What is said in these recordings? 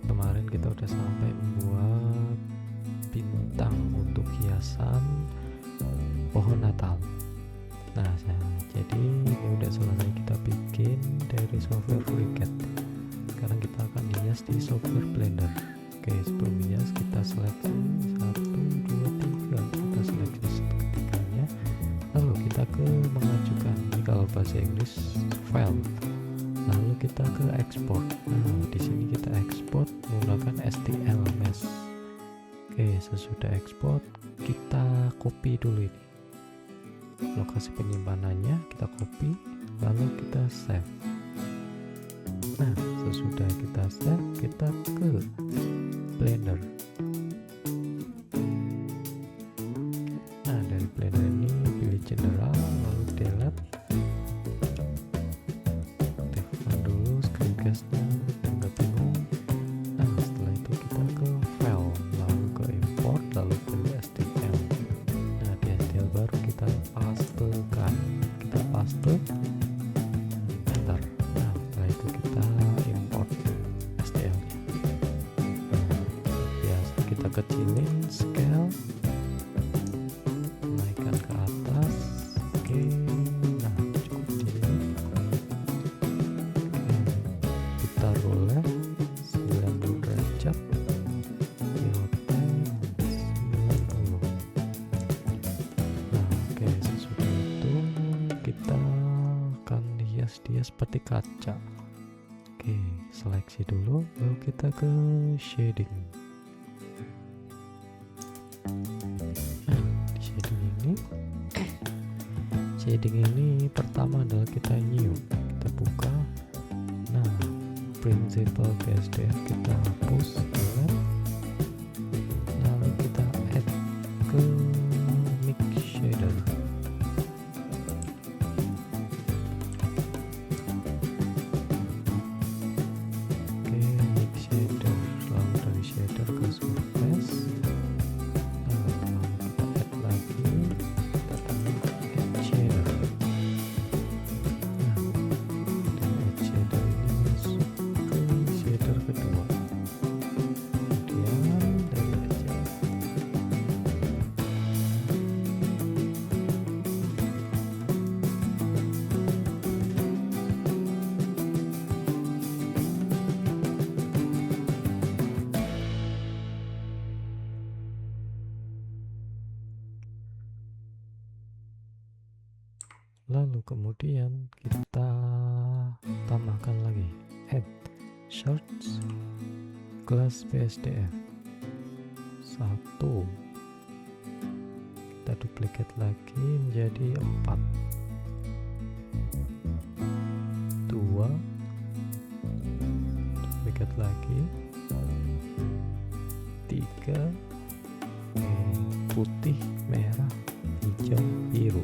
Kemarin kita udah sampai membuat bintang untuk hiasan pohon Natal. Nah, jadi ini udah selesai kita bikin dari software FreeCAD. Sekarang kita akan hias di software Blender. Oke, sebelum hias kita seleksi 1, 2, 3, kita seleksi ketiganya, lalu kita ke mengajukan, ini kalau bahasa Inggris file, lalu kita ke export. Nah, di sini kita export menggunakan STL mesh. Oke, sesudah export kita copy dulu ini lokasi penyimpanannya, kita copy lalu kita save. Nah, sesudah kita save kita ke Blender. Nah, dari Blender ini pilih general lalu delete, aktifkan dulu screencast-nya biar nggak bingung. Nah, setelah itu kita ke file lalu ke import lalu pilih STL. Nah, di STL baru kita pastekan, kita paste enter. Nah, setelah itu kita import STL nya. Biasa kita kecilin scale, naikkan ke atas. Oke, nah cukup di sini. Oke, kita roll 90 derajat, di rotate 90. Nah, oke, sesudah itu kita akan hias dia seperti kaca. Oke, seleksi dulu lalu kita ke shading. Nah, di shading ini pertama adalah kita new, kita buka. Nah, principal BSDF kita hapus, delete. Lalu kita add ke mix shader. Oke, mix shader, lalu dari shader ke surface. Nah, lalu kita add lagi, kita tambah add shader. Nah, dari add shader ini masuk ke shader kedua. Kemudian dari add shader lalu kemudian kita tambahkan lagi add search class BSDF 1, kita duplicate lagi menjadi 4, 2, duplicate lagi 3, putih, merah, hijau, biru.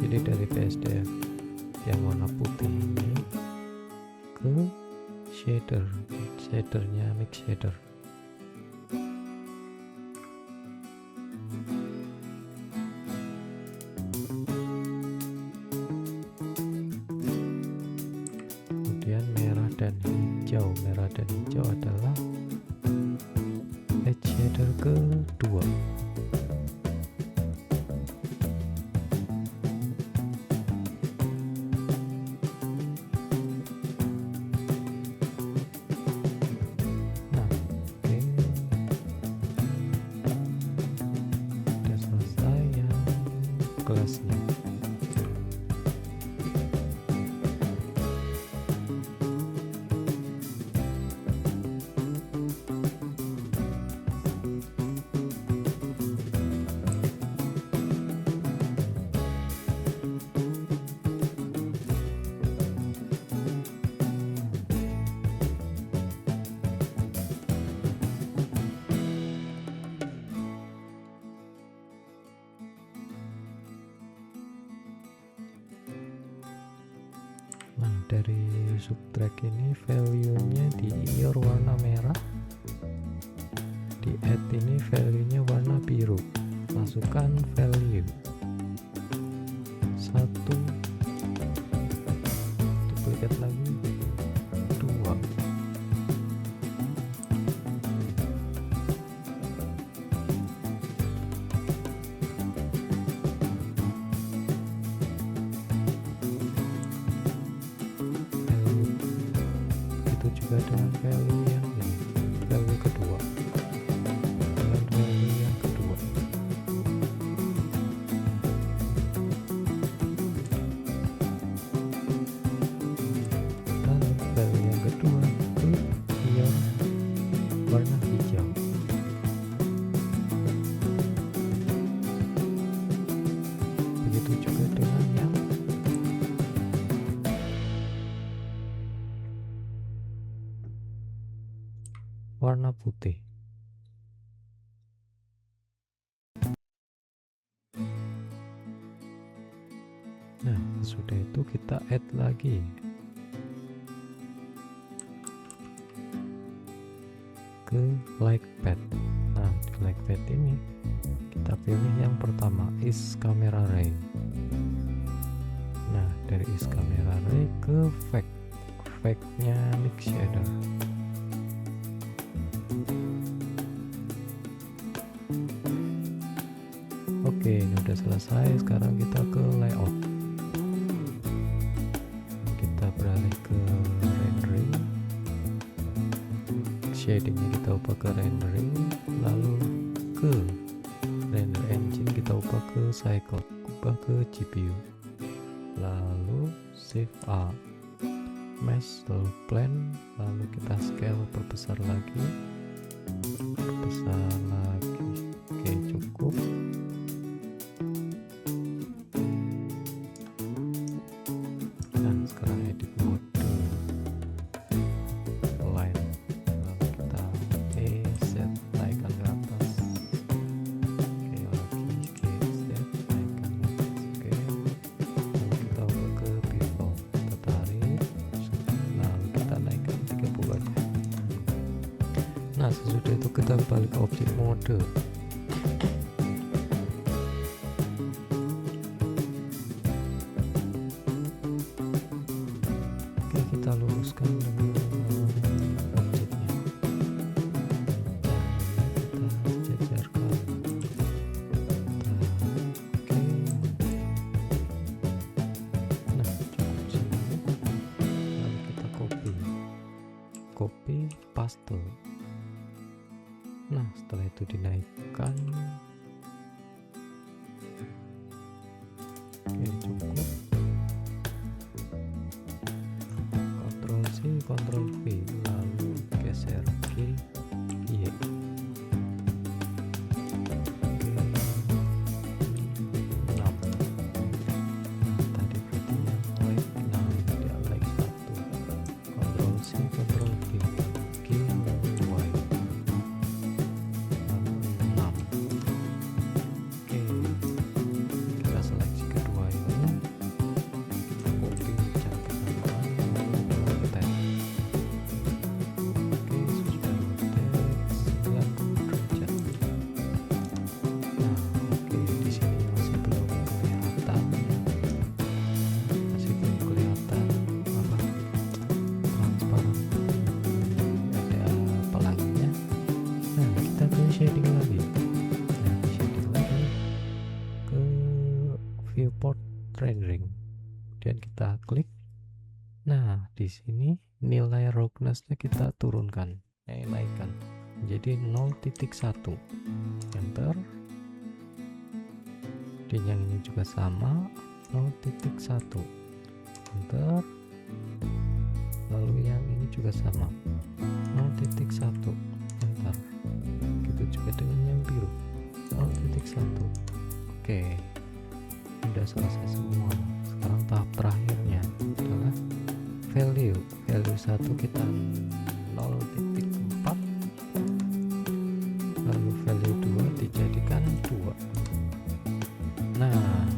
Jadi dari BSDF yang warna putih ini ke shadernya mix shader. Kemudian merah dan hijau adalah edge shader kedua. Kelasnya. dari subtract ini value nya di ior warna merah, di add ini value nya warna biru. Masukkan value 1, duplicate lagi 2, itu juga dengan value yang ini, value kedua, dengan value yang kedua. Lalu value yang kedua itu ion warna hijau. Begitu juga dengan yang warna putih. Nah, sesudah itu kita add lagi ke like path. Nah, di like path ini kita pilih yang pertama is camera ray. Nah, dari is camera ray ke fake nya mix shader. Oke, ini udah selesai. Sekarang kita ke layout. Kita beralih ke rendering. Shadingnya kita ubah ke rendering, lalu ke render engine kita ubah ke cycle, ubah ke GPU, lalu save as, mesh, lalu blend, lalu kita scale, perbesar lagi. Oke, cukup. Nah, sekarang edit mode line, lalu kita set naikkan ke atas. Oke, lagi set naikkan ke atas. Oke, lalu kita ubah ke bevel, kita tarik, lalu kita naikkan 30 aja. Nah, sesudah itu kita balik ke objek mode. Oke, kita luruskan dengan objeknya. Nah, kita jajarkan. Oke. Nah, cukup sini. Lalu kita copy, paste. Nah, setelah itu dinaikkan. Oke, cukup. Ctrl C, Ctrl V, lalu geser kiri, Y. Oke, 6. Nah, tadi berarti yang like 6, dia like 1. Ctrl C, Ctrl V, Q, Y. Shading lagi. Nah, shading lagi ke viewport rendering, dan kita klik. Nah, di sini nilai roughness-nya kita turunkan, naikkan jadi 0.1. Enter. Dan yang ini juga sama, 0.1. Enter. Lalu yang ini juga sama, 0.1. Enter. Gitu juga dengan yang biru, 0.1. Oke, udah selesai semua. Sekarang tahap terakhirnya adalah value 1 kita 0.4, lalu value 2 dijadikan 2. Nah,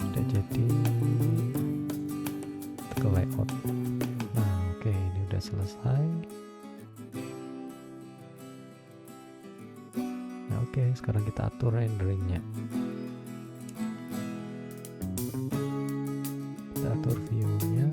sudah jadi Oke, sekarang kita atur renderingnya. Kita atur view-nya.